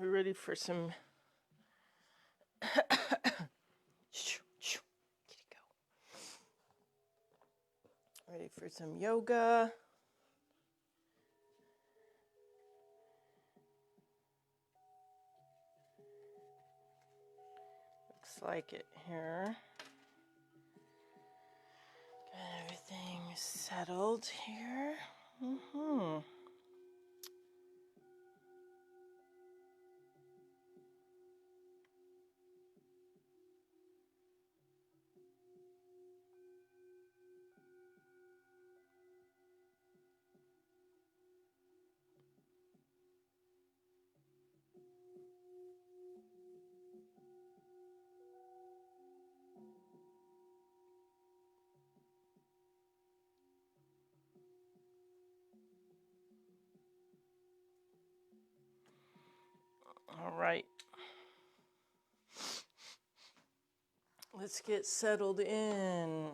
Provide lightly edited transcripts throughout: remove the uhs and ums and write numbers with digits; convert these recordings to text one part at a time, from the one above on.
We're ready for some ready for some yoga. Looks like it here. Got everything settled here. All right. Let's get settled in.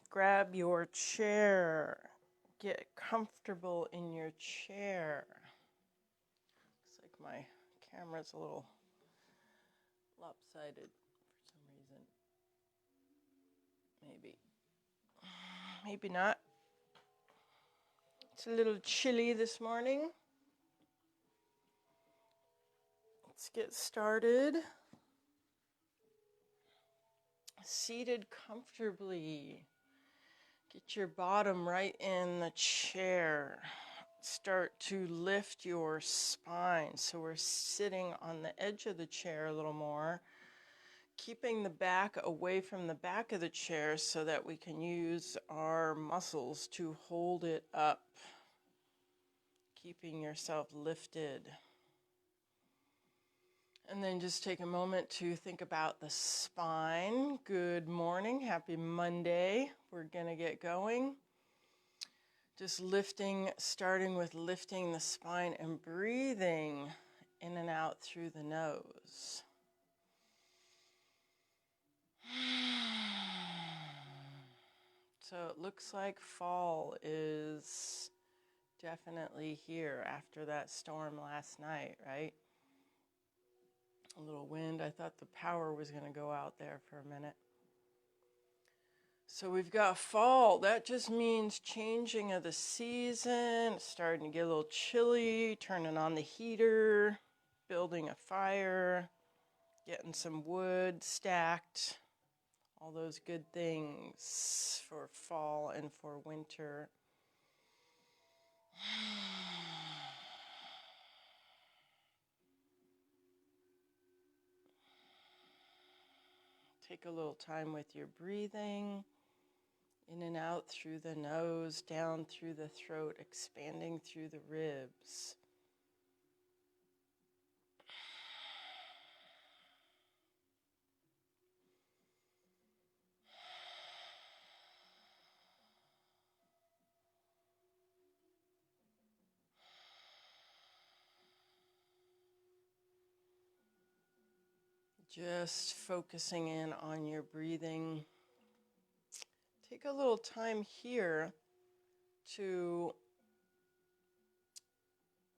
Grab your chair. Get comfortable in your chair. Looks like my camera's a little lopsided for some reason. Maybe not. It's a little chilly this morning. Let's get started. Seated comfortably. Get your bottom right in the chair. Start to lift your spine. So we're sitting on the edge of the chair a little more, keeping the back away from the back of the chair so that we can use our muscles to hold it up. Keeping yourself lifted. And then just take a moment to think about the spine. Good morning. Happy Monday. We're going to get going. Just lifting, starting with lifting the spine and breathing in and out through the nose. So it looks like fall is definitely here after that storm last night, right? A little wind. I thought the power was going to go out there for a minute. So we've got fall. That just means changing of the season. It's starting to get a little chilly. Turning on the heater. Building a fire. Getting some wood stacked. All those good things for fall and for winter. Take a little time with your breathing, in and out through the nose, down through the throat, expanding through the ribs. Just focusing in on your breathing. Take a little time here to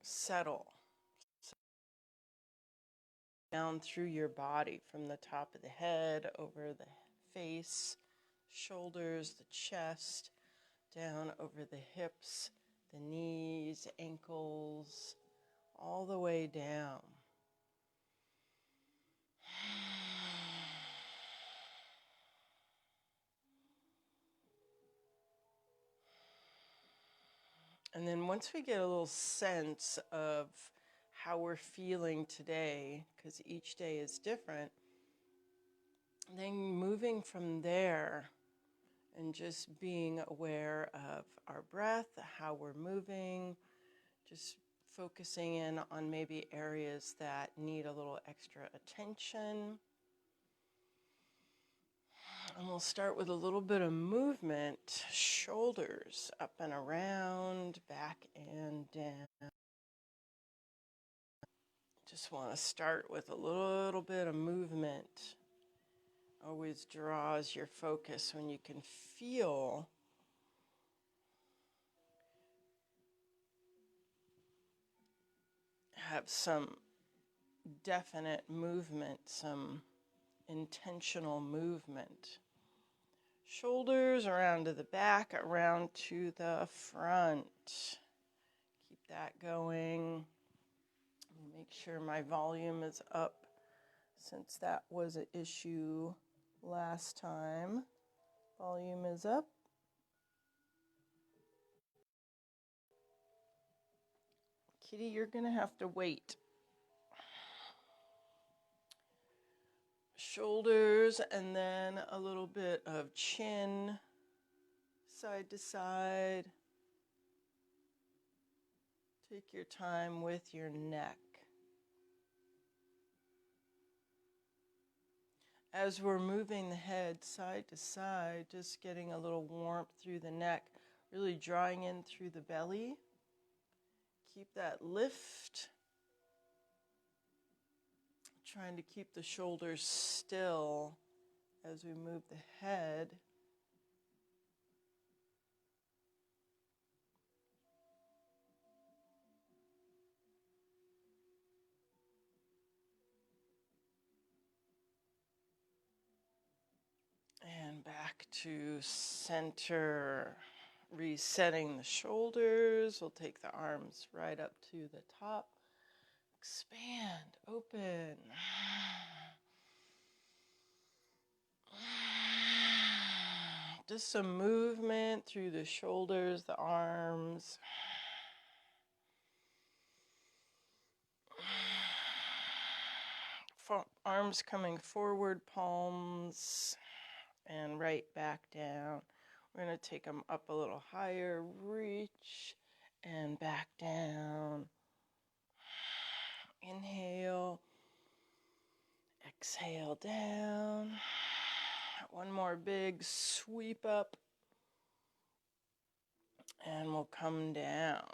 settle down through your body from the top of the head, over the face, shoulders, the chest, down over the hips, the knees, ankles, all the way down. And then once we get a little sense of how we're feeling today, because each day is different, then moving from there and just being aware of our breath, how we're moving, just focusing in on maybe areas that need a little extra attention. And we'll start with a little bit of movement, shoulders up and around, back and down. Just want to start with a little bit of movement. Always draws your focus when you can feel have some definite movement, some intentional movement. Shoulders around to the back, around to the front. Keep that going. Make sure my volume is up since that was an issue last time. Volume is up. Kitty, you're going to have to wait. Shoulders and then a little bit of chin, side to side. Take your time with your neck. As we're moving the head side to side, just getting a little warmth through the neck, really drawing in through the belly. Keep that lift. Trying to keep the shoulders still as we move the head. And back to center. Resetting the shoulders. We'll take the arms right up to the top. Expand, open. Just some movement through the shoulders, the arms. Arms coming forward, palms, and right back down. We're going to take them up a little higher, reach, and back down. Inhale, exhale down. One more big sweep up, and we'll come down.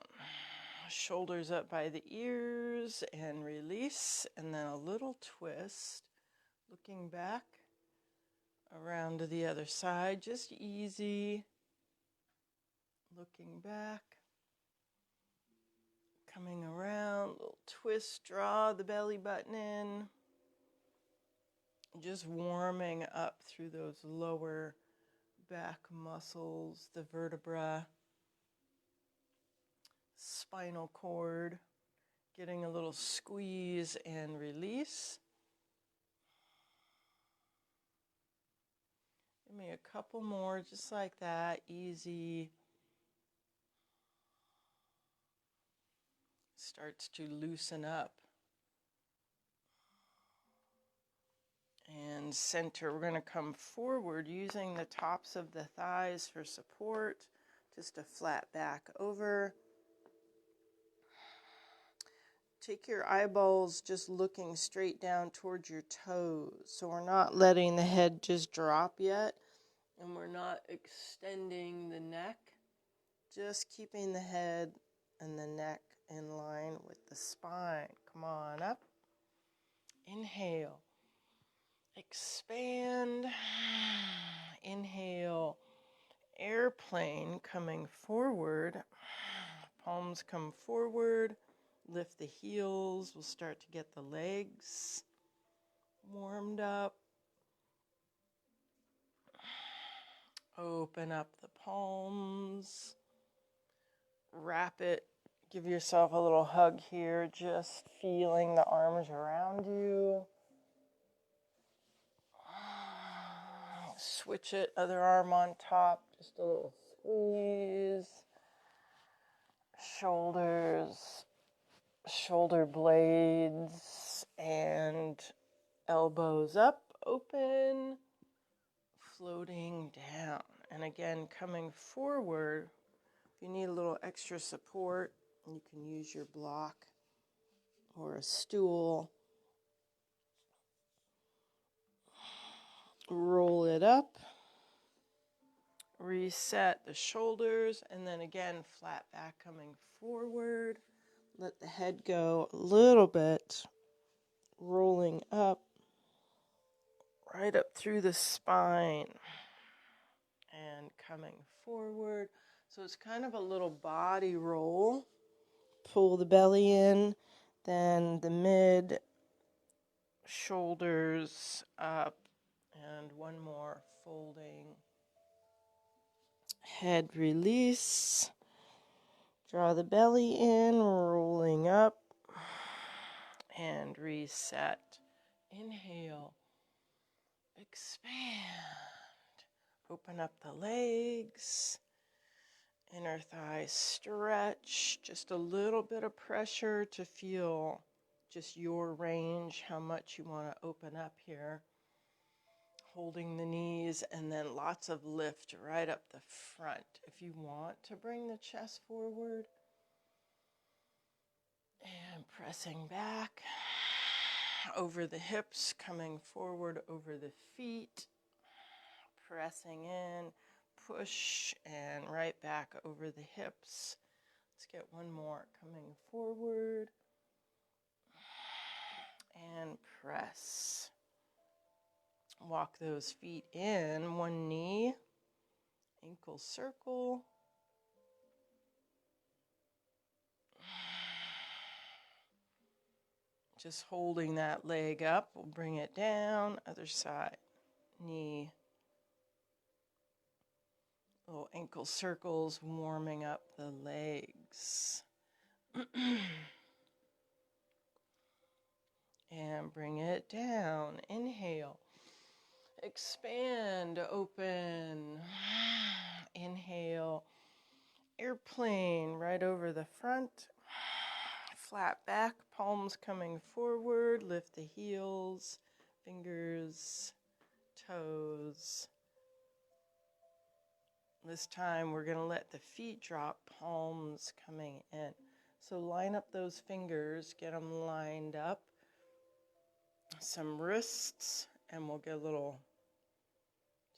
Shoulders up by the ears and release, and then a little twist, looking back around to the other side, just easy, looking back, coming around, little twist, draw the belly button in, just warming up through those lower back muscles, the vertebra, spinal cord, getting a little squeeze and release. Give me a couple more just like that, easy. Starts to loosen up. And center, we're going to come forward using the tops of the thighs for support, just a flat back over. Take your eyeballs just looking straight down towards your toes. So we're not letting the head just drop yet, and we're not extending the neck, just keeping the head and the neck in line with the spine. Come on up. Inhale. Expand. Inhale. Airplane coming forward. Palms come forward. Lift the heels. We'll start to get the legs warmed up. Open up the palms. Wrap it. Give yourself a little hug here, just feeling the arms around you. Switch it, other arm on top, just a little squeeze. Shoulders, shoulder blades, and elbows up, open, floating down. And again, coming forward, if you need a little extra support, you can use your block or a stool. Roll it up. Reset the shoulders, and then again, flat back coming forward. Let the head go a little bit, rolling up, right up through the spine, and coming forward. So it's kind of a little body roll. Pull the belly in, then the mid shoulders up, and one more, folding. Head release. Draw the belly in, rolling up, and reset. Inhale, expand. Open up the legs, inner thighs stretch, just a little bit of pressure to feel just your range, how much you want to open up here. Holding the knees, and then lots of lift right up the front. If you want to bring the chest forward, and pressing back over the hips, coming forward over the feet, pressing in, push, and right back over the hips. Let's get one more, coming forward, and press. Walk those feet in, one knee, ankle circle. Just holding that leg up, we'll bring it down, other side, knee, little ankle circles, warming up the legs. And bring it down, inhale. Expand, open. Inhale, airplane right over the front. Flat back, palms coming forward. Lift the heels, fingers, toes. This time we're going to let the feet drop, palms coming in. So line up those fingers, get them lined up. Some wrists, and we'll get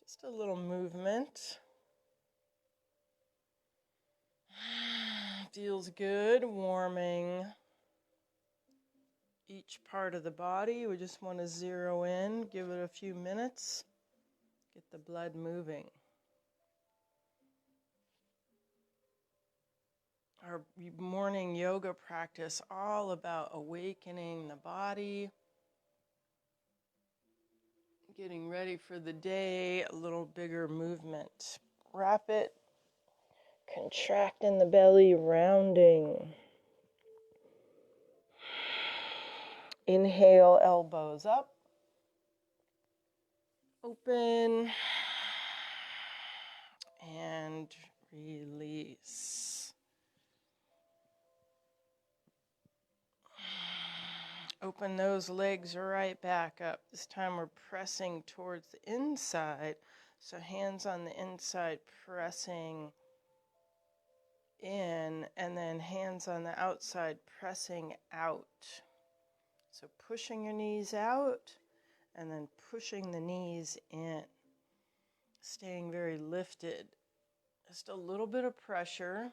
just a little movement. Feels good, warming each part of the body. We just want to zero in, give it a few minutes, get the blood moving. Our morning yoga practice, all about awakening the body, getting ready for the day, a little bigger movement. Wrap it, contract in the belly, rounding. Inhale, elbows up, open, and release. Open those legs right back up. This time we're pressing towards the inside. So hands on the inside pressing in, and then hands on the outside pressing out. So pushing your knees out and then pushing the knees in. Staying very lifted. Just a little bit of pressure.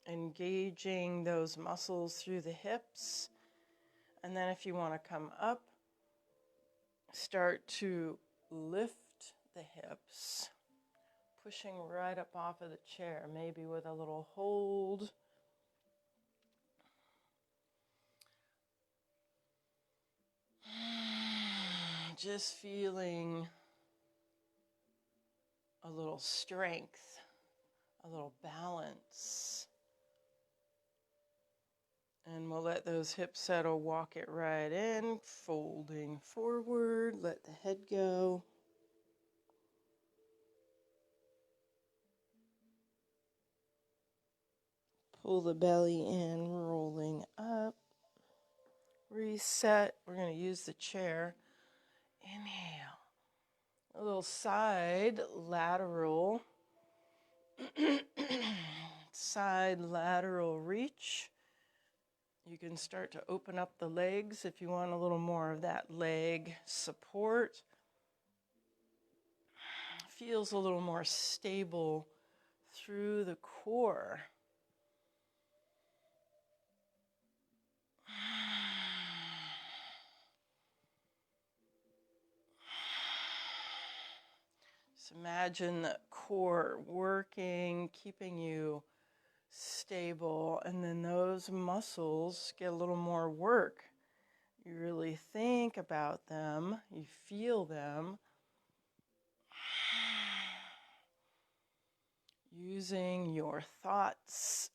Engaging those muscles through the hips. And then if you want to come up, start to lift the hips, pushing right up off of the chair, maybe with a little hold. Just feeling a little strength, a little balance. And we'll let those hips settle, walk it right in, folding forward, let the head go. Pull the belly in, rolling up. Reset. We're going to use the chair. Inhale. A little side lateral. Side lateral reach. You can start to open up the legs if you want a little more of that leg support. Feels a little more stable through the core. Just imagine the core working, keeping you stable, and then those muscles get a little more work. You really think about them, you feel them, using your thoughts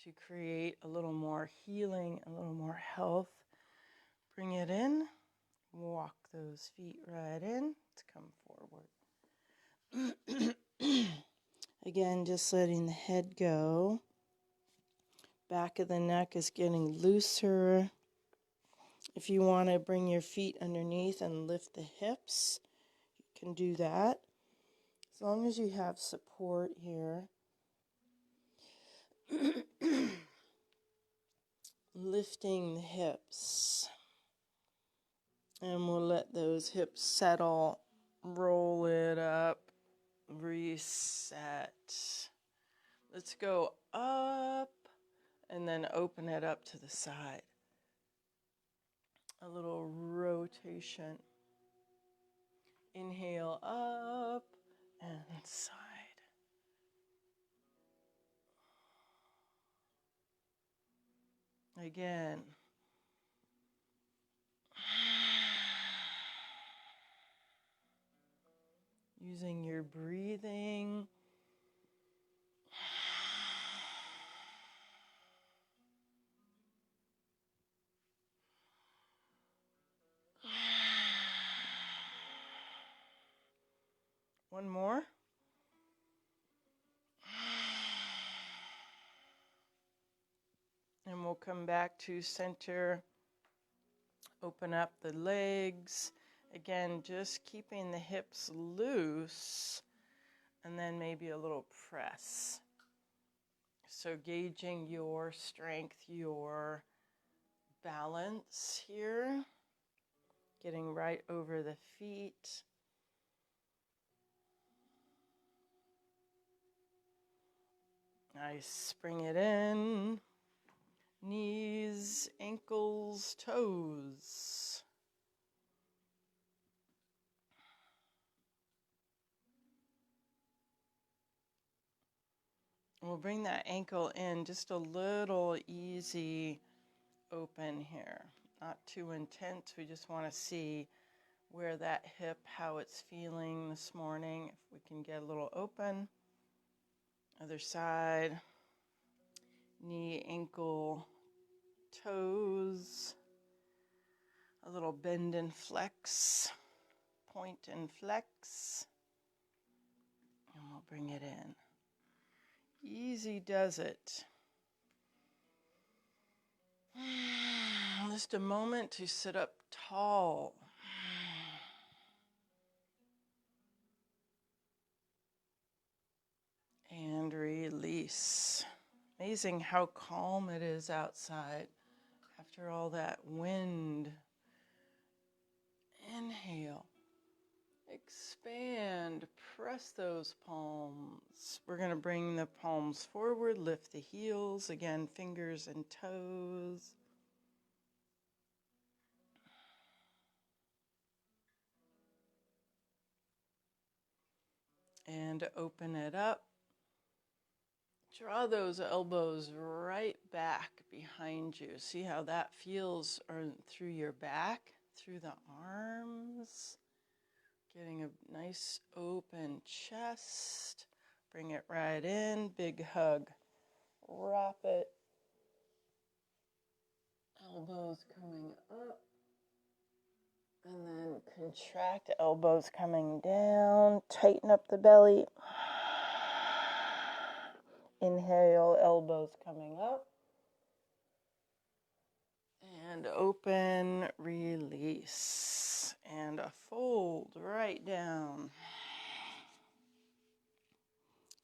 to create a little more healing, a little more health. Bring it in, walk those feet right in, let's come forward. Again, just letting the head go. Back of the neck is getting looser. If you want to bring your feet underneath and lift the hips, you can do that. As long as you have support here. Lifting the hips. And we'll let those hips settle, roll it up, reset. Let's go up and then open it up to the side. A little rotation. Inhale up and side. Again. Using your breathing. One more. And we'll come back to center. Open up the legs. Again, just keeping the hips loose. And then maybe a little press. So gauging your strength, your balance here. Getting right over the feet. Nice, bring it in. Knees, ankles, toes. We'll bring that ankle in just a little easy open here. Not too intense. We just want to see where that hip, how it's feeling this morning. If we can get a little open. Other side. Knee, ankle, toes. A little bend and flex. Point and flex. And we'll bring it in. Easy does it. Just a moment to sit up tall. And release. Amazing how calm it is outside after all that wind. Inhale. Expand. Press those palms. We're going to bring the palms forward. Lift the heels. Again, fingers and toes. And open it up. Draw those elbows right back behind you. See how that feels through your back, through the arms. Getting a nice open chest. Bring it right in. Big hug. Wrap it. Elbows coming up. And then contract, elbows coming down. Tighten up the belly. Inhale, elbows coming up. And open, release. And a fold right down.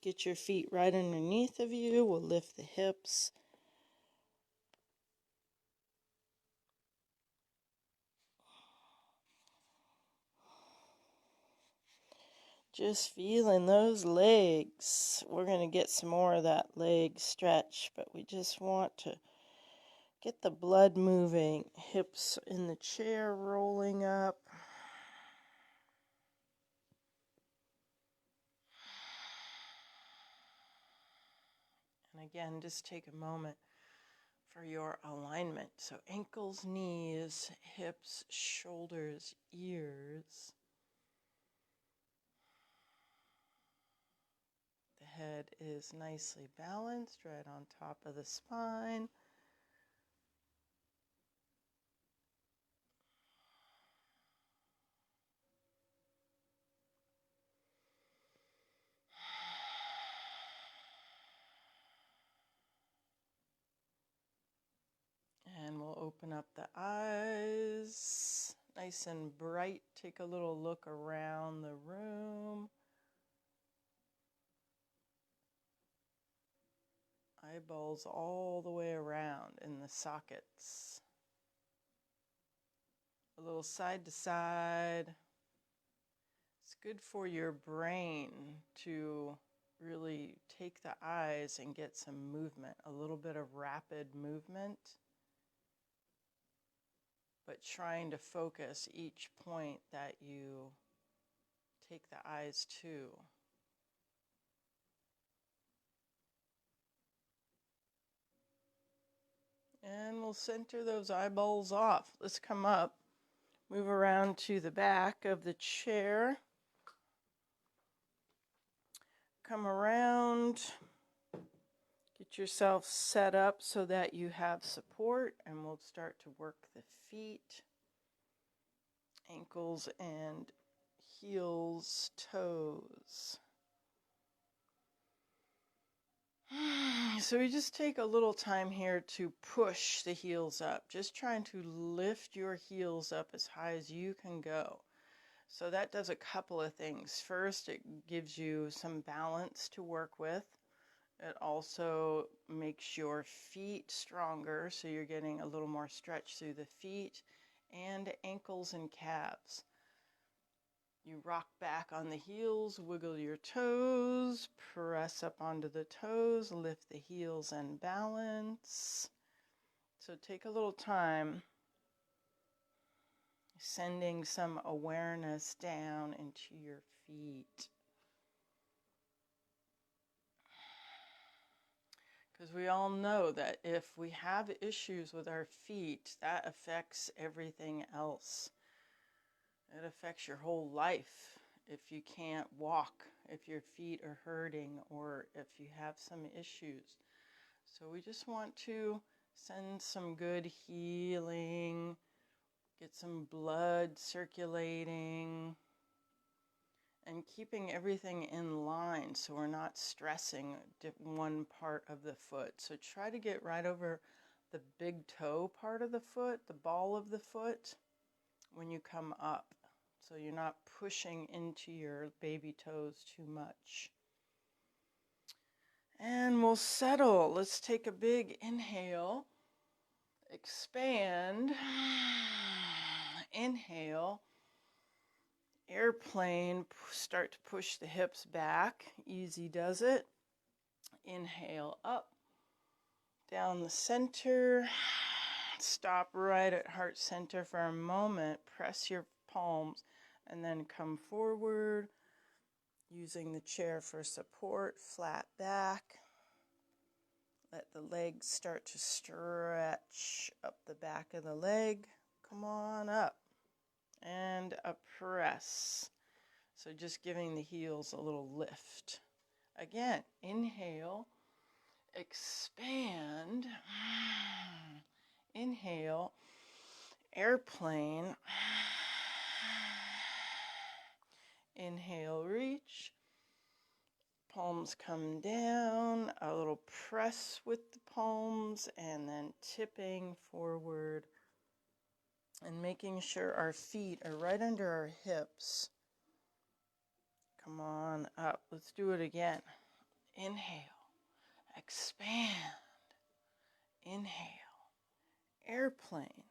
Get your feet right underneath of you. We'll lift the hips. Just feeling those legs. We're going to get some more of that leg stretch, but we just want to get the blood moving. Hips in the chair rolling up. again, just take a moment for your alignment. So ankles, knees, hips, shoulders, ears. The head is nicely balanced right on top of the spine. And we'll open up the eyes, nice and bright. Take a little look around the room. Eyeballs all the way around in the sockets. A little side to side. It's good for your brain to really take the eyes and get some movement, a little bit of rapid movement, but trying to focus each point that you take the eyes to. And we'll center those eyeballs off. Let's come up, move around to the back of the chair. Come around, get yourself set up so that you have support, and we'll start to work the feet, ankles and heels, toes. So we just take a little time here to push the heels up, just trying to lift your heels up as high as you can go. So that does a couple of things. First, it gives you some balance to work with. It also makes your feet stronger, so you're getting a little more stretch through the feet and ankles and calves. You rock back on the heels, wiggle your toes, press up onto the toes, lift the heels and balance. So take a little time sending some awareness down into your feet. Because we all know that if we have issues with our feet, that affects everything else. It affects your whole life if you can't walk, if your feet are hurting, or if you have some issues. So we just want to send some good healing, get some blood circulating, and keeping everything in line so we're not stressing one part of the foot. So try to get right over the big toe part of the foot, the ball of the foot, when you come up. So you're not pushing into your baby toes too much. And we'll settle. Let's take a big inhale. Expand. Inhale. Airplane. Start to push the hips back. Easy does it. Inhale up. Down the center. Stop right at heart center for a moment. Press your palms. And then come forward, using the chair for support, flat back. Let the legs start to stretch up the back of the leg. Come on up. And a press. So just giving the heels a little lift. Again, inhale, expand. Inhale, airplane. Inhale, reach. Palms come down, a little press with the palms, and then tipping forward and making sure our feet are right under our hips. Come on up. Let's do it again. Inhale, expand. Inhale, airplane.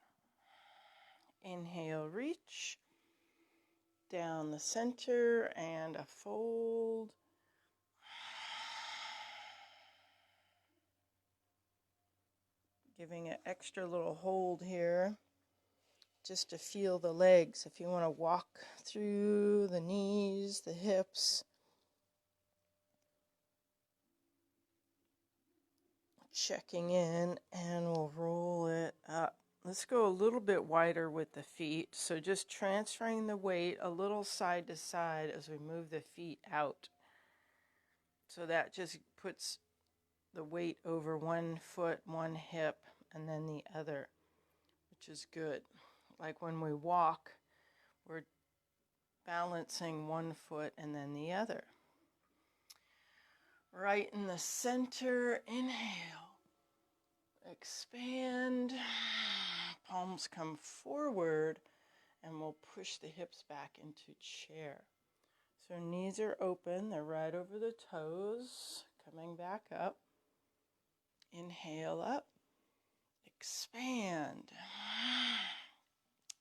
Inhale, reach. Down the center and a fold. Giving an extra little hold here just to feel the legs. If you want to walk through the knees, the hips. Checking in, and we'll roll it up. Let's go a little bit wider with the feet. So just transferring the weight a little side to side as we move the feet out. So that just puts the weight over one foot, one hip, and then the other, which is good. Like when we walk, we're balancing one foot and then the other. Right in the center, inhale. Expand. Palms come forward, and we'll push the hips back into chair. So knees are open, they're right over the toes, coming back up. Inhale up. Expand.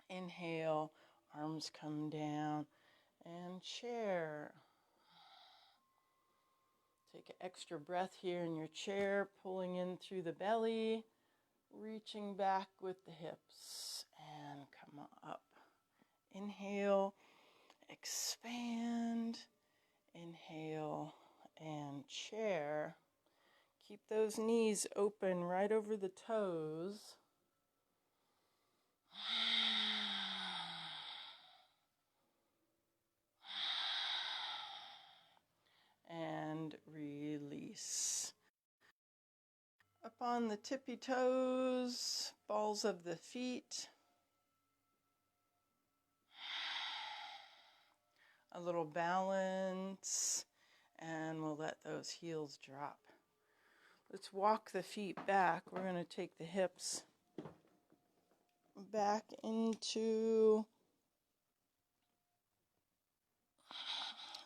Inhale, arms come down, and chair. Take an extra breath here in your chair, pulling in through the belly, reaching back with the hips, and come up. Inhale, expand, inhale, and chair. Keep those knees open right over the toes. And release. Up on the tippy toes, balls of the feet. A little balance, and we'll let those heels drop. Let's walk the feet back. We're going to take the hips back into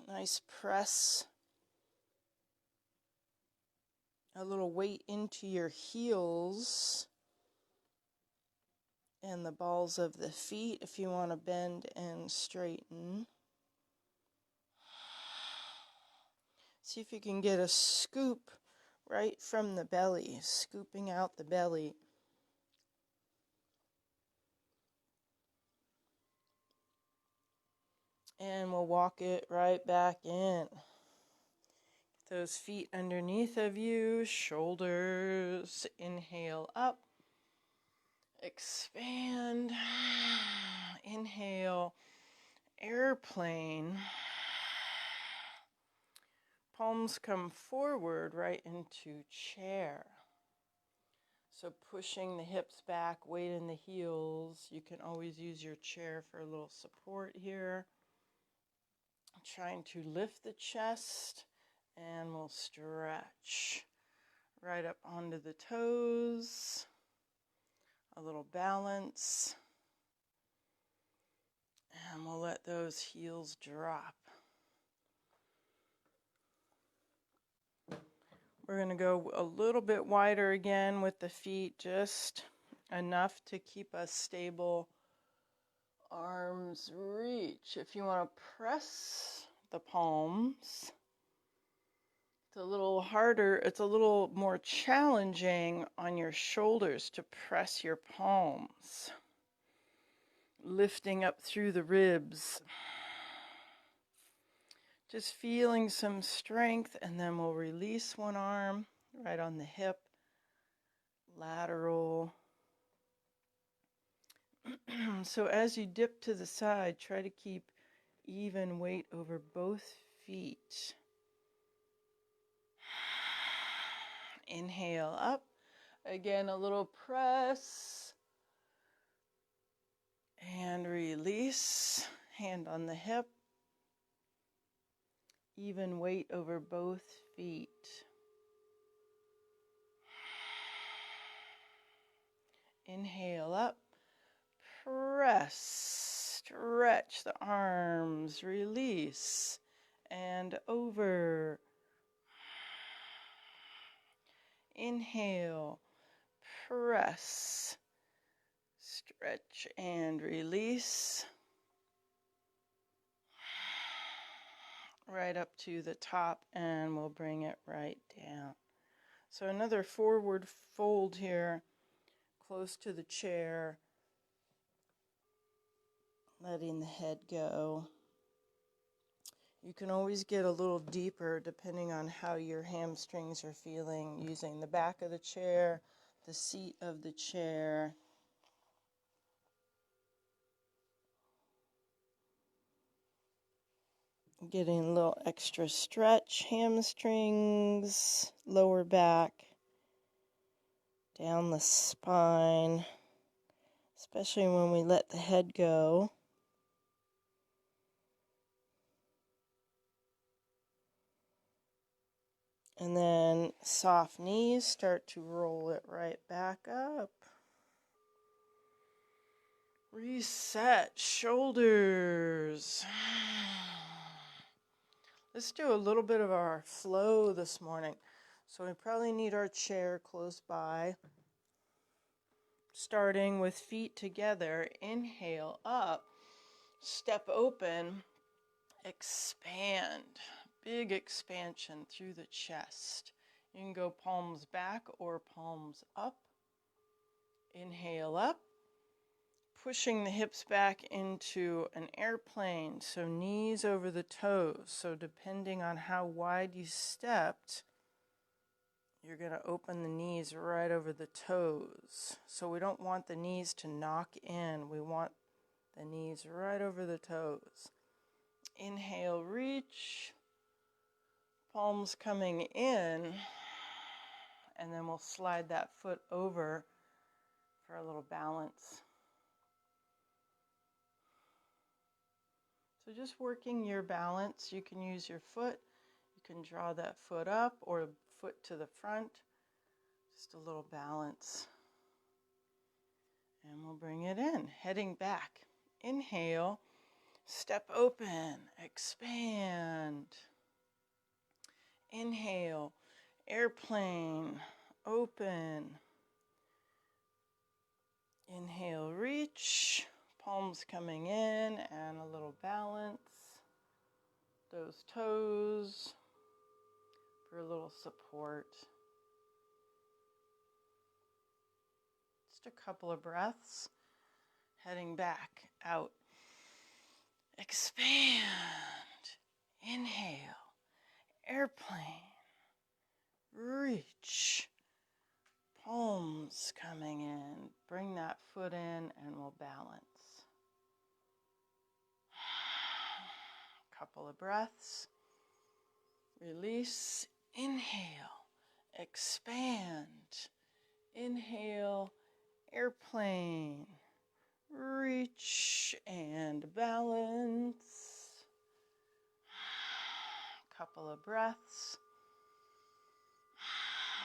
nice press. A little weight into your heels and the balls of the feet if you want to bend and straighten. See if you can get a scoop right from the belly, scooping out the belly. And we'll walk it right back in. Get those feet underneath of you, shoulders, inhale up, expand, inhale, airplane. Palms come forward right into chair. So pushing the hips back, weight in the heels. You can always use your chair for a little support here. Trying to lift the chest, and we'll stretch right up onto the toes. A little balance. And we'll let those heels drop. We're going to go a little bit wider again with the feet, just enough to keep us stable. Arms reach. If you want to press the palms, it's a little harder, it's a little more challenging on your shoulders to press your palms. Lifting up through the ribs. Just feeling some strength, and then we'll release one arm right on the hip, lateral. So as you dip to the side, try to keep even weight over both feet. Inhale up. Again, a little press. And release. Hand on the hip. Even weight over both feet. Inhale up. Press. Stretch the arms. Release. And over. Inhale. Press. Stretch and release. Right up to the top, and we'll bring it right down. So another forward fold here, close to the chair, letting the head go. You can always get a little deeper depending on how your hamstrings are feeling, using the back of the chair, the seat of the chair. Getting a little extra stretch, hamstrings, lower back, down the spine, especially when we let the head go. And then soft knees, start to roll it right back up. Reset, shoulders. Let's do a little bit of our flow this morning. So we probably need our chair close by. Starting with feet together, inhale up, step open, expand. Big expansion through the chest. You can go palms back or palms up. Inhale up, pushing the hips back into an airplane, so knees over the toes. So depending on how wide you stepped, you're going to open the knees right over the toes. So we don't want the knees to knock in. We want the knees right over the toes. Inhale, reach. Palms coming in, and then we'll slide that foot over for a little balance. So just working your balance. You can use your foot. You can draw that foot up or foot to the front. Just a little balance. And we'll bring it in, heading back. Inhale, step open, expand. Inhale, airplane, open. Inhale, reach, palms coming in, and a little balance. Those toes for a little support. Just a couple of breaths. Heading back, out. Expand. Inhale. Airplane, reach, palms coming in, bring that foot in and we'll balance. Couple of breaths, release, inhale, expand, inhale, airplane, reach and balance. Couple of breaths.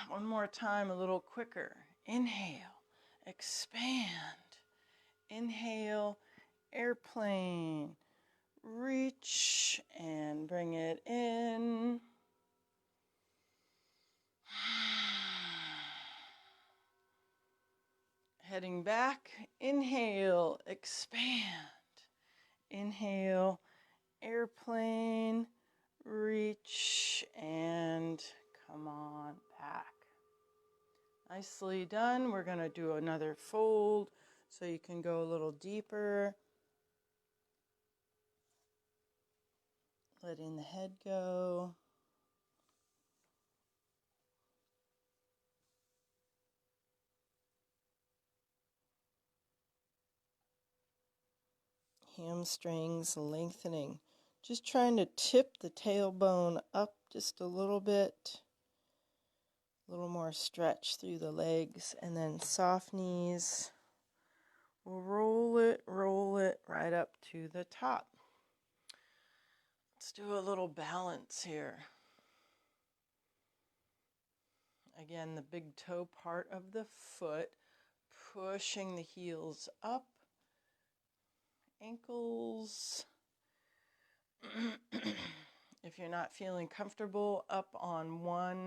One more time, a little quicker. Inhale, expand. Inhale, airplane, reach and bring it in. Heading back, inhale, expand. Inhale, airplane, reach and come on back. Nicely done. We're going to do another fold so you can go a little deeper. Letting the head go. Hamstrings lengthening. Just trying to tip the tailbone up just a little bit. A little more stretch through the legs, and then soft knees. We'll roll it right up to the top. Let's do a little balance here. Again, the big toe part of the foot, pushing the heels up, ankles. If you're not feeling comfortable up on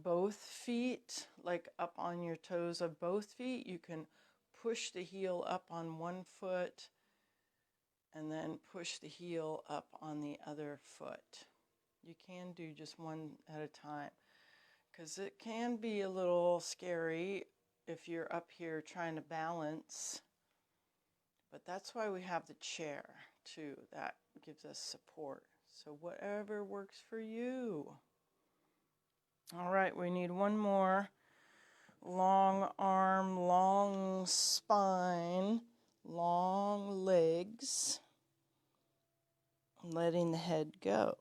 both feet, like up on your toes of both feet, you can push the heel up on one foot and then push the heel up on the other foot. You can do just one at a time because it can be a little scary if you're up here trying to balance, but that's why we have the chair too. That gives us support. So whatever works for you. All right, we need one more. Long arm, long spine, long legs. Letting the head go.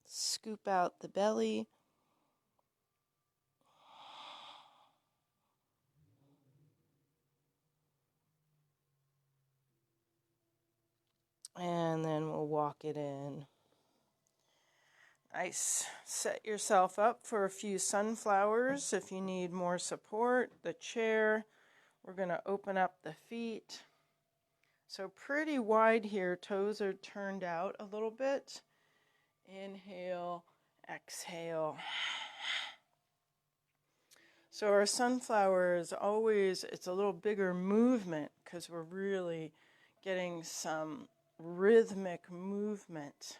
Scoop out the belly. And then we'll walk it in. Nice. Set yourself up for a few sunflowers if you need more support. The chair. We're going to open up the feet. So pretty wide here. Toes are turned out a little bit. Inhale, exhale. So our sunflower is always, it's a little bigger movement because we're really getting some rhythmic movement.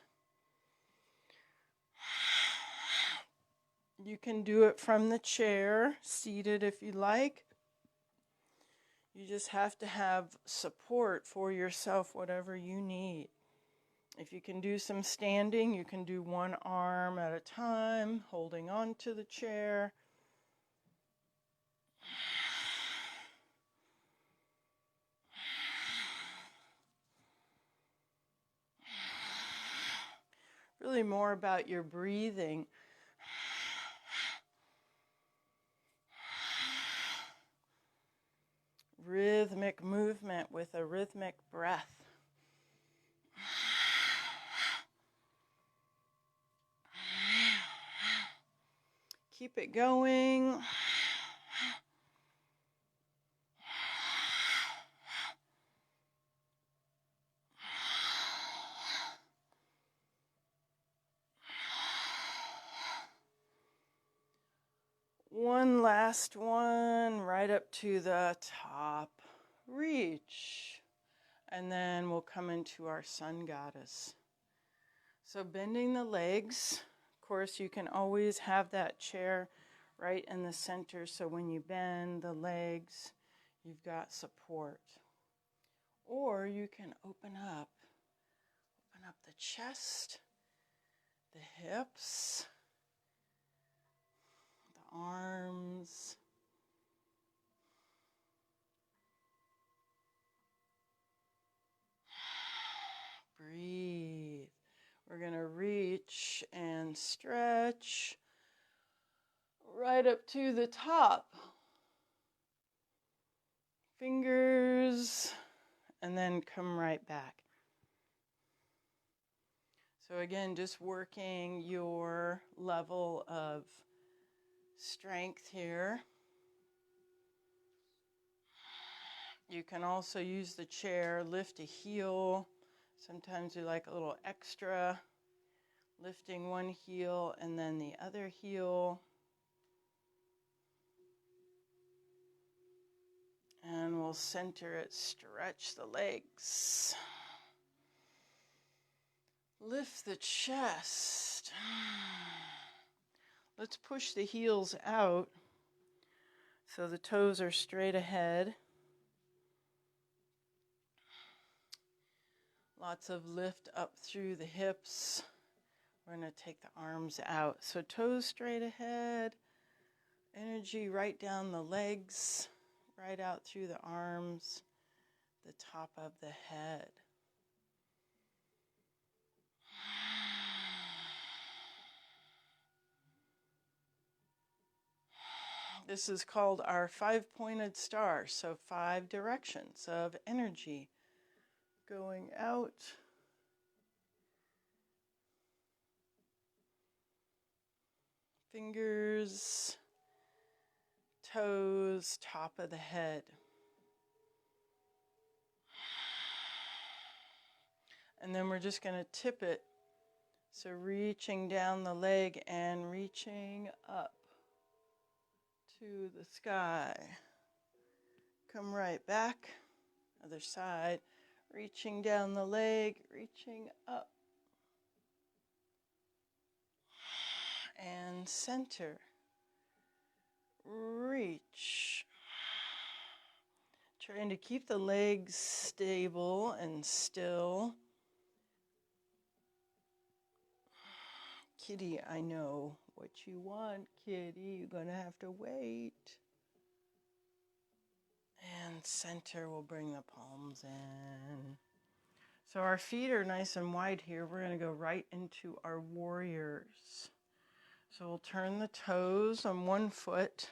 You can do it from the chair, seated if you like. You just have to have support for yourself, whatever you need. If you can do some standing, you can do one arm at a time, holding on to the chair. Really more about your breathing. Rhythmic movement with a rhythmic breath. Keep it going. One last one, right up to the top. Reach. And then we'll come into our sun goddess. So bending the legs. Of course, you can always have that chair right in the center, so when you bend the legs, you've got support. Or you can open up the chest, the hips, the arms. Breathe. We're going to reach and stretch right up to the top. Fingers, and then come right back. So again, just working your level of strength here. You can also use the chair, lift a heel. Sometimes we like a little extra, lifting one heel and then the other heel. And we'll center it, stretch the legs. Lift the chest. Let's push the heels out so the toes are straight ahead. Lots of lift up through the hips. We're going to take the arms out. So toes straight ahead. Energy right down the legs, right out through the arms, the top of the head. This is called our 5-pointed star, so 5 directions of energy going out. Fingers, toes, top of the head. And then we're just going to tip it. So reaching down the leg and reaching up to the sky. Come right back. Other side. Reaching down the leg, reaching up. And center. Reach. Trying to keep the legs stable and still. Kitty, I know what you want, Kitty. You're going to have to wait. And center, we'll bring the palms in. So our feet are nice and wide here. We're going to go right into our warriors. So we'll turn the toes on one foot.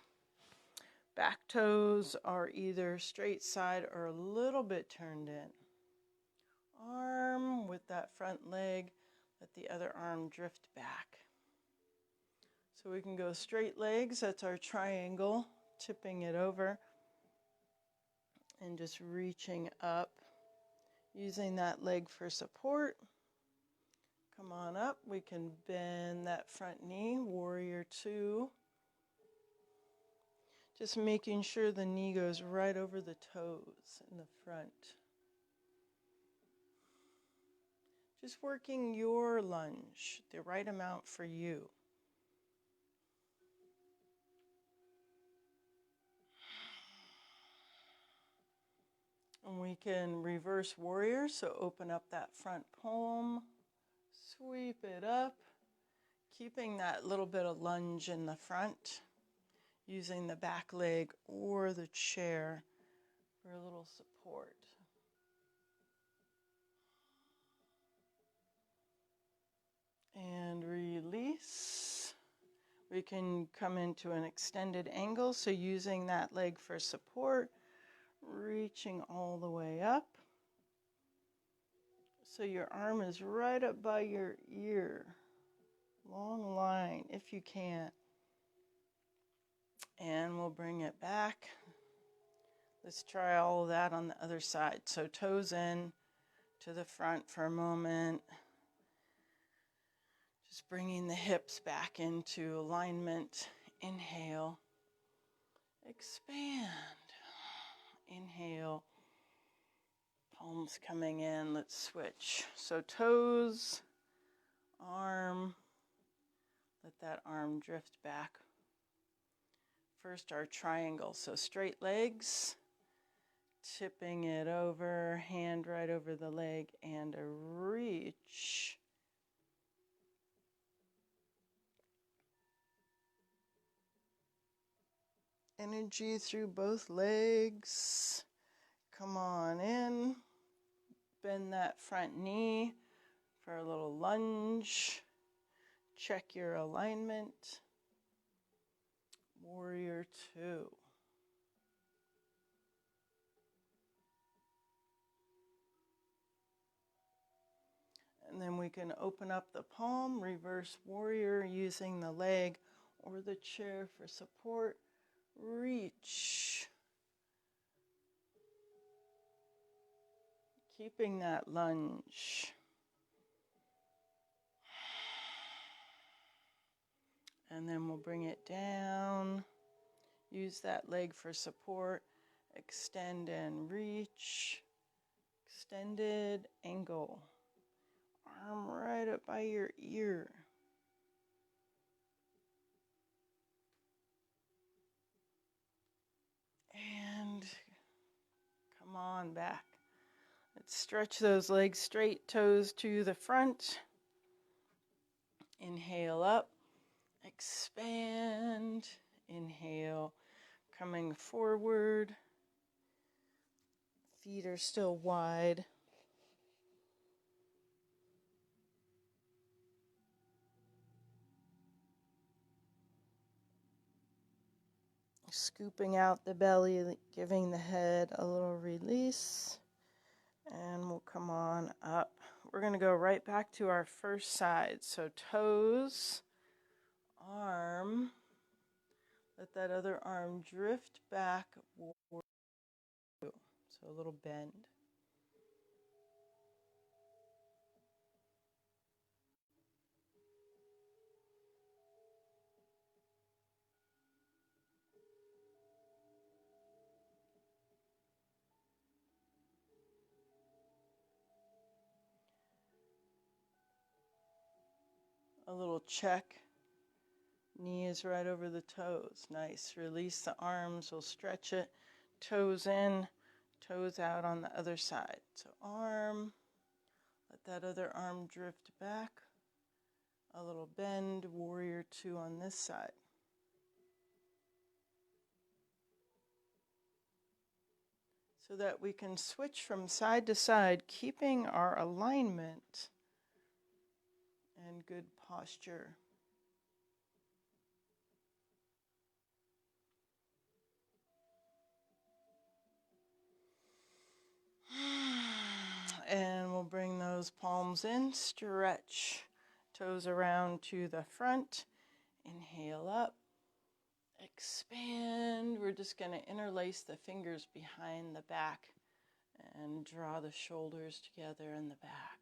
Back toes are either straight side or a little bit turned in. Arm with that front leg, let the other arm drift back. So we can go straight legs, that's our triangle, tipping it over and just reaching up, using that leg for support. Come on up, we can bend that front knee, warrior two. Just making sure the knee goes right over the toes in the front. Just working your lunge, the right amount for you. And we can reverse warrior, so open up that front palm, sweep it up, keeping that little bit of lunge in the front, using the back leg or the chair for a little support. And release. We can come into an extended angle, so using that leg for support, reaching all the way up. So your arm is right up by your ear. Long line if you can. And we'll bring it back. Let's try all of that on the other side. So toes in to the front for a moment. Just bringing the hips back into alignment. Inhale. Expand. Inhale. Palms coming in. Let's switch. So toes, arm. Let that arm drift back. First our triangle. So straight legs. Tipping it over. Hand right over the leg and a reach. Energy through both legs. Come on in. Bend that front knee for a little lunge. Check your alignment. Warrior two. And then we can open up the palm, reverse warrior using the leg or the chair for support. Reach. Keeping that lunge. And then we'll bring it down. Use that leg for support. Extend and reach. Extended angle. Arm right up by your ear. And come on back. Let's stretch those legs straight, toes to the front. Inhale up, expand, inhale, coming forward. Feet are still wide. Scooping out the belly, giving the head a little release. And we'll come on up. We're going to go right back to our first side. So toes, arm. Let that other arm drift back. So a little bend. A little check. Knee is right over the toes. Nice. Release the arms. We'll stretch it. Toes in, toes out on the other side. So arm. Let that other arm drift back. A little bend, warrior two on this side. So that we can switch from side to side, keeping our alignment and good posture. And we'll bring those palms in, stretch, toes around to the front, inhale up, expand. We're just going to interlace the fingers behind the back and draw the shoulders together in the back.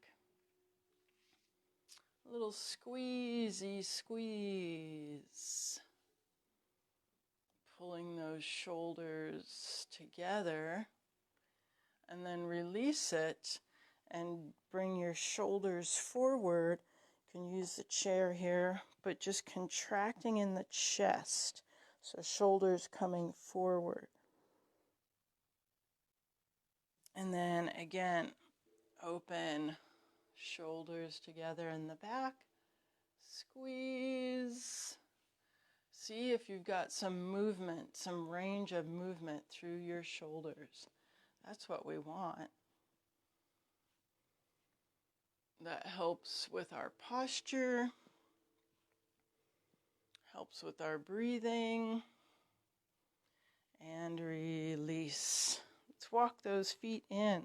A little squeezy squeeze. Pulling those shoulders together, and then release it and bring your shoulders forward. You can use the chair here, but just contracting in the chest. So shoulders coming forward. And then again, open shoulders together in the back. Squeeze. See if you've got some movement, some range of movement through your shoulders. That's what we want. That helps with our posture, helps with our breathing, and release. Let's walk those feet in.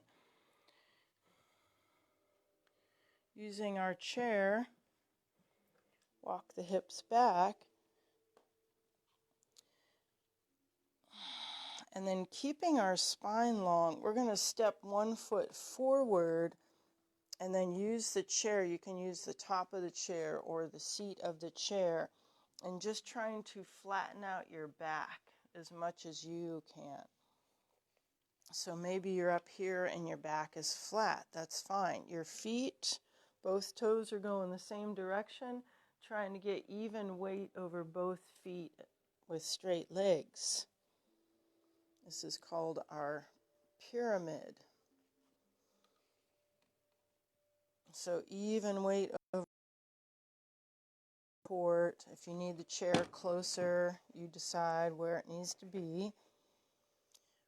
Using our chair, walk the hips back. And then keeping our spine long, we're going to step 1 foot forward and then use the chair. You can use the top of the chair or the seat of the chair, and just trying to flatten out your back as much as you can. So maybe you're up here and your back is flat. That's fine. Your feet, both toes are going the same direction, trying to get even weight over both feet with straight legs. This is called our pyramid. So even weight over support. If you need the chair closer, you decide where it needs to be.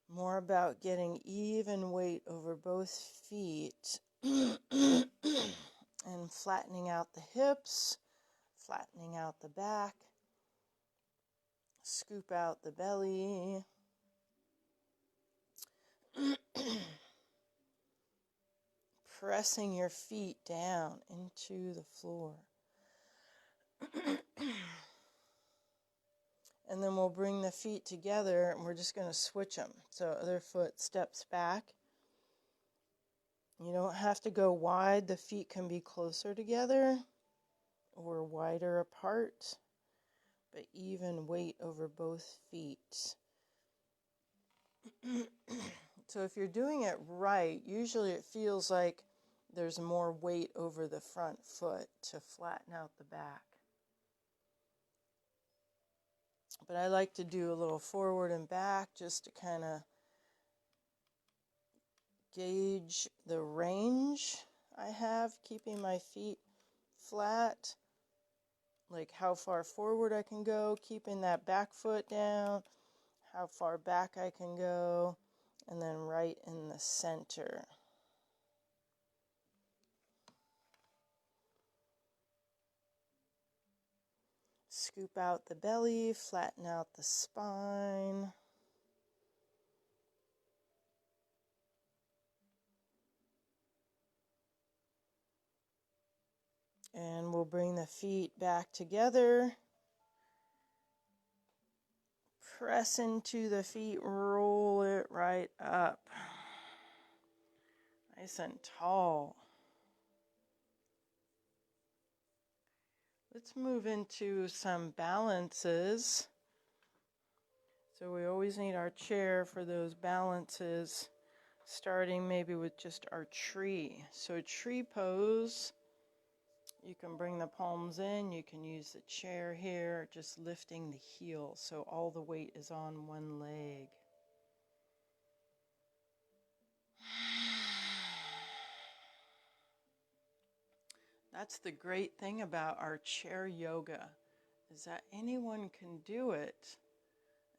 More about getting even weight over both feet and flattening out the hips, flattening out the back, scoop out the belly. Pressing your feet down into the floor. And then we'll bring the feet together and we're just going to switch them. So other foot steps back. You don't have to go wide. The feet can be closer together or wider apart, but even weight over both feet. So if you're doing it right, usually it feels like there's more weight over the front foot to flatten out the back. But I like to do a little forward and back just to kind of gauge the range I have, keeping my feet flat, like how far forward I can go, keeping that back foot down, how far back I can go, and then right in the center. Scoop out the belly, flatten out the spine. And we'll bring the feet back together. Press into the feet, roll it right up. Nice and tall. Let's move into some balances. So we always need our chair for those balances, starting maybe with just our tree. So tree pose, you can bring the palms in, you can use the chair here, just lifting the heel so all the weight is on one leg. That's the great thing about our chair yoga, is that anyone can do it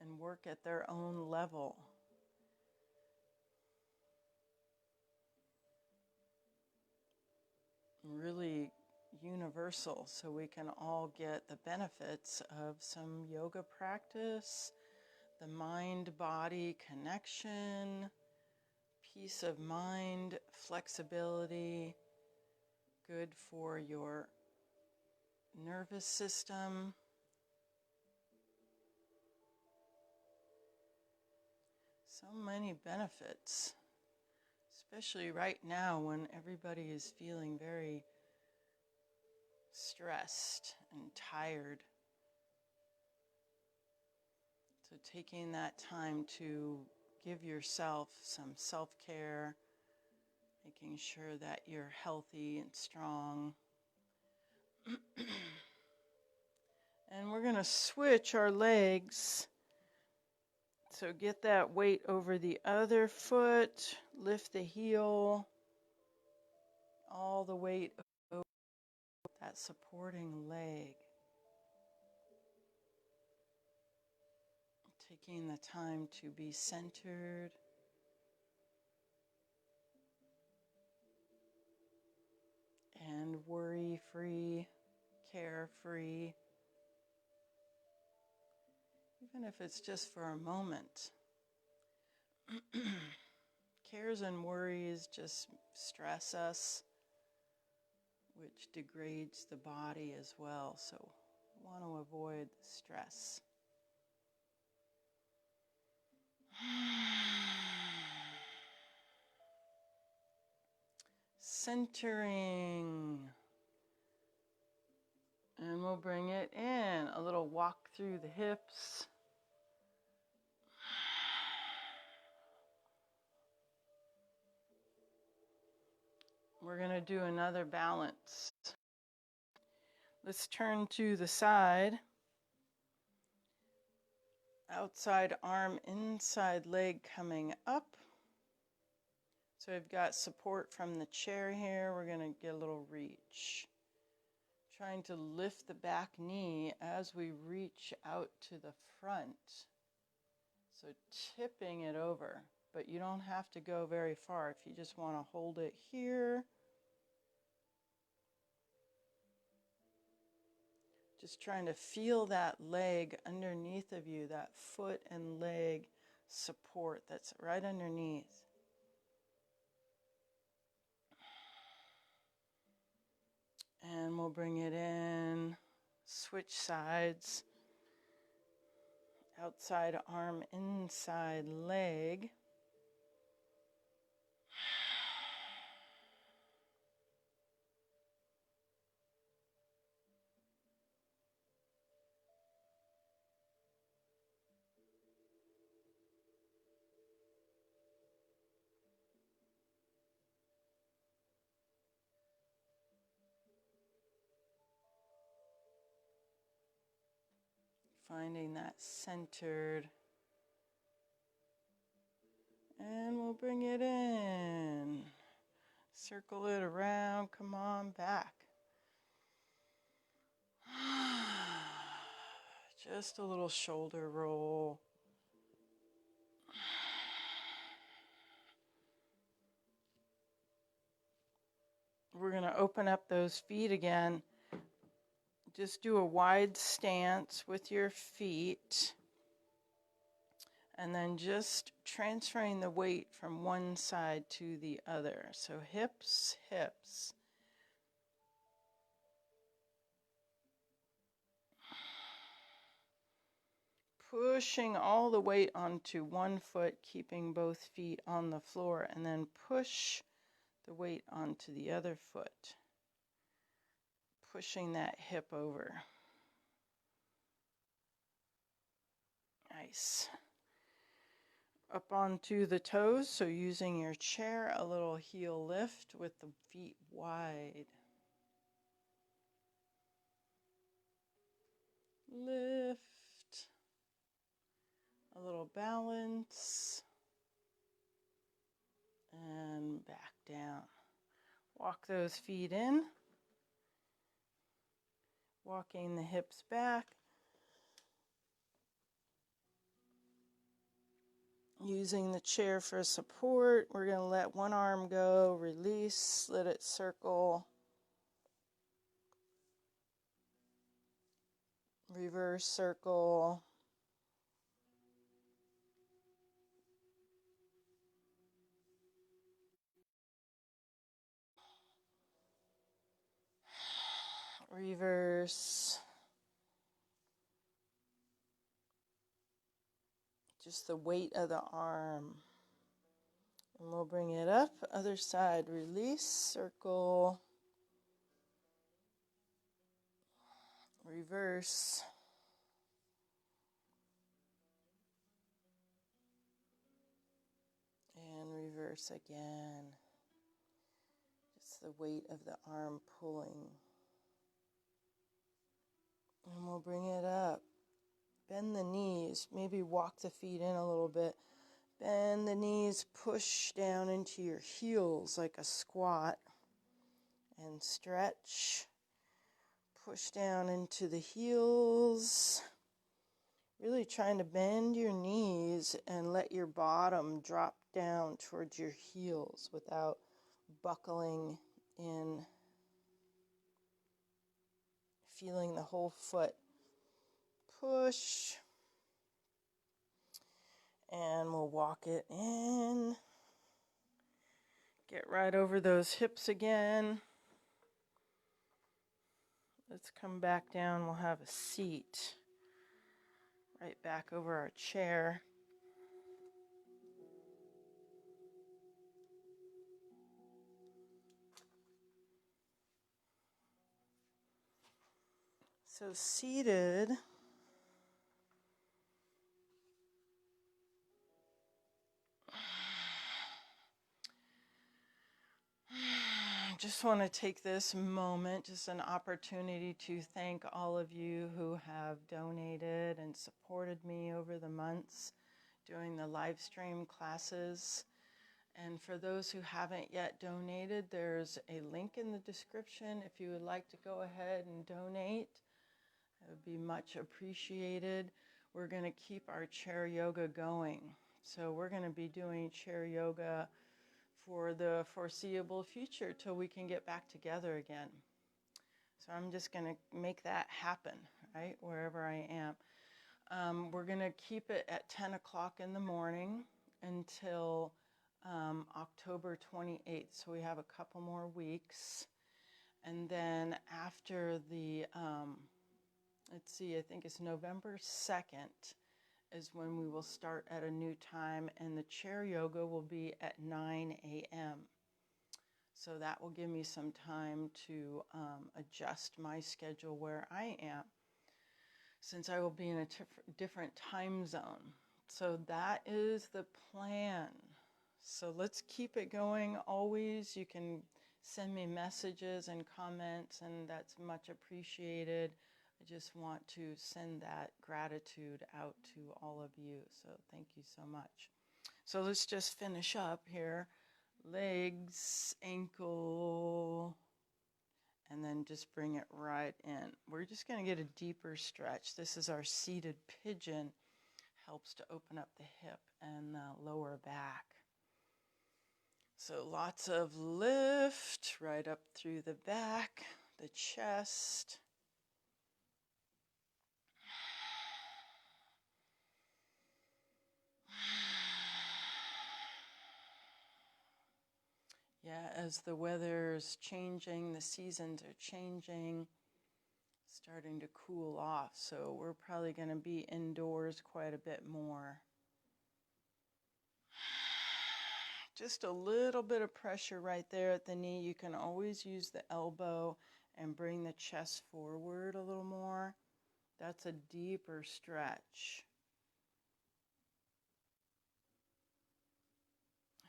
and work at their own level. Really universal, so we can all get the benefits of some yoga practice, the mind-body connection, peace of mind, flexibility, good for your nervous system. So many benefits, especially right now when everybody is feeling very stressed and tired. So taking that time to give yourself some self-care, making sure that you're healthy and strong. And we're going to switch our legs. So get that weight over the other foot, lift the heel, all the weight over that supporting leg. Taking the time to be centered. And worry-free, carefree. Even if it's just for a moment. Cares and worries just stress us, which degrades the body as well. So we want to avoid the stress. Centering. And we'll bring it in. A little walk through the hips. We're going to do another balance. Let's turn to the side. Outside arm, inside leg coming up. So we've got support from the chair here. We're going to get a little reach. Trying to lift the back knee as we reach out to the front. So tipping it over, but you don't have to go very far if you just want to hold it here. Just trying to feel that leg underneath of you, that foot and leg support that's right underneath. And we'll bring it in, switch sides, outside arm, inside leg. Finding that centered. And we'll bring it in. Circle it around. Come on back. Just a little shoulder roll. We're going to open up those feet again. Just do a wide stance with your feet. And then just transferring the weight from one side to the other. So hips, hips. Pushing all the weight onto one foot, keeping both feet on the floor, and then push the weight onto the other foot. Pushing that hip over. Nice. Up onto the toes, so using your chair, a little heel lift with the feet wide. Lift. A little balance. And back down. Walk those feet in. Walking the hips back. Using the chair for support. We're going to let one arm go, release, let it circle. Reverse circle. Reverse. Just the weight of the arm. And we'll bring it up. Other side. Release. Circle. Reverse. And reverse again. Just the weight of the arm pulling. And we'll bring it up. Bend the knees. Maybe walk the feet in a little bit. Bend the knees. Push down into your heels like a squat. And stretch. Push down into the heels. Really trying to bend your knees and let your bottom drop down towards your heels without buckling in. Feeling the whole foot. Push. And we'll walk it in. Get right over those hips again. Let's come back down. We'll have a seat right back over our chair. So seated, just want to take this moment, just an opportunity to thank all of you who have donated and supported me over the months doing the live stream classes. And for those who haven't yet donated, there's a link in the description if you would like to go ahead and donate. It would be much appreciated. We're going to keep our chair yoga going. So we're going to be doing chair yoga for the foreseeable future till we can get back together again. So I'm just going to make that happen, right, wherever I am. We're going to keep it at 10 o'clock in the morning until October 28th. So we have a couple more weeks. And then after the, let's see, I think it's November 2nd is when we will start at a new time, and the chair yoga will be at 9 a.m. So that will give me some time to adjust my schedule where I am, since I will be in a different time zone. So that is the plan. So let's keep it going always. You can send me messages and comments, and that's much appreciated. I just want to send that gratitude out to all of you. So thank you so much. So let's just finish up here. Legs, ankle, and then just bring it right in. We're just going to get a deeper stretch. This is our seated pigeon. Helps to open up the hip and the lower back. So lots of lift right up through the back, the chest. Yeah, as the weather's changing, the seasons are changing, starting to cool off. So we're probably going to be indoors quite a bit more. Just a little bit of pressure right there at the knee. You can always use the elbow and bring the chest forward a little more. That's a deeper stretch.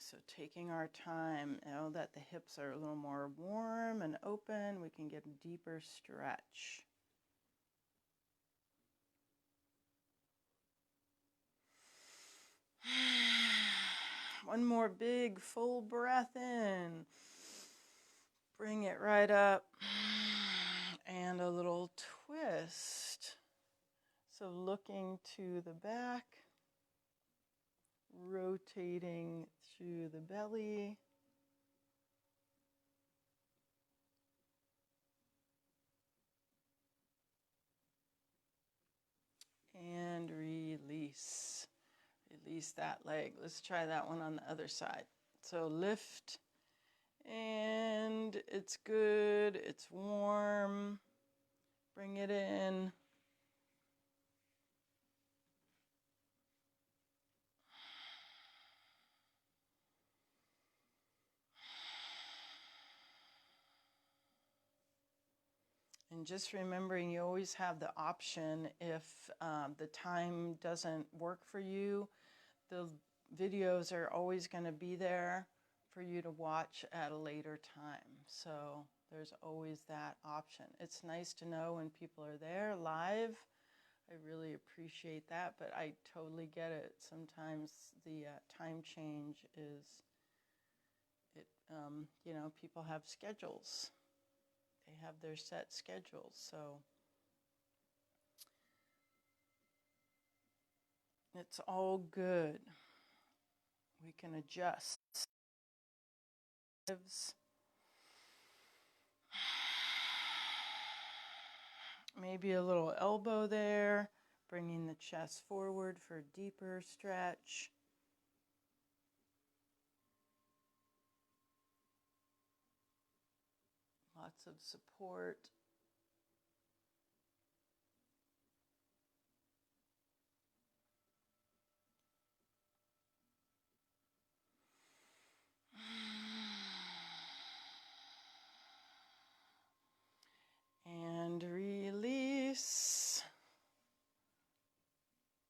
So taking our time, now that the hips are a little more warm and open, we can get a deeper stretch. One more big full breath in. Bring it right up. And a little twist. So looking to the back, rotating through the belly. And release. Release that leg. Let's try that one on the other side. So lift, and it's good, it's warm. Bring it in. And just remembering you always have the option if the time doesn't work for you, the videos are always going to be there for you to watch at a later time. So there's always that option. It's nice to know when people are there live. I really appreciate that, but I totally get it. Sometimes the time change is, people have schedules. They have their set schedules, so it's all good. We can adjust. Maybe a little elbow there, bringing the chest forward for a deeper stretch. Lots of support. And release.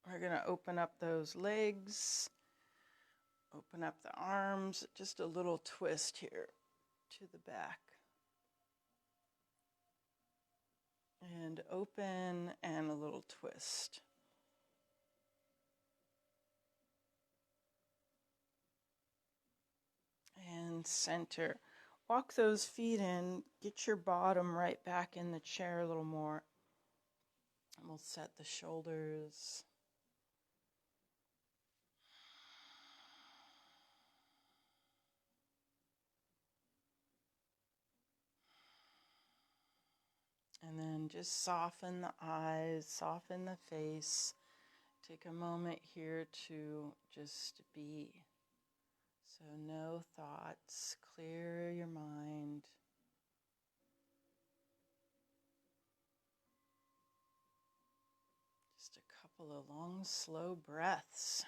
We're going to open up those legs, open up the arms, just a little twist here to the back. And open and a little twist. And center. Walk those feet in, get your bottom right back in the chair a little more. And we'll set the shoulders. And then just soften the eyes, soften the face. Take a moment here to just be. So no thoughts, clear your mind. Just a couple of long, slow breaths.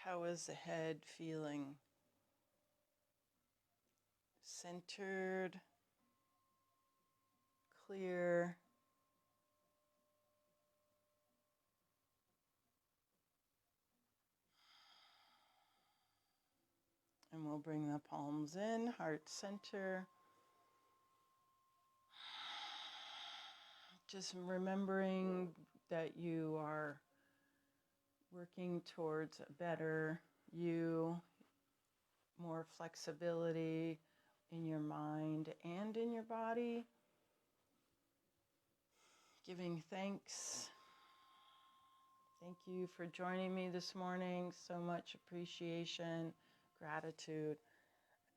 How is the head feeling? Centered, clear. And we'll bring the palms in, heart center. Just remembering that you are working towards a better you, more flexibility in your mind and in your body. Giving thanks. Thank you for joining me this morning. So much appreciation, gratitude,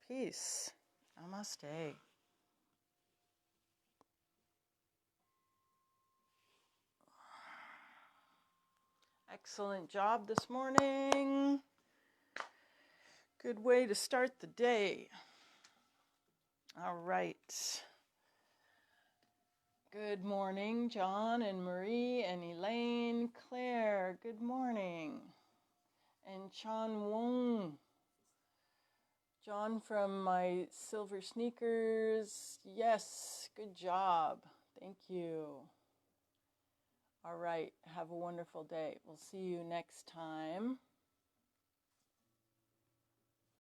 peace. Namaste. Excellent job this morning. Good way to start the day. All right. Good morning, John and Marie and Elaine, Claire. Good morning. And Chan Wong. John from my Silver Sneakers. Yes, good job. Thank you. All right. Have a wonderful day. We'll see you next time.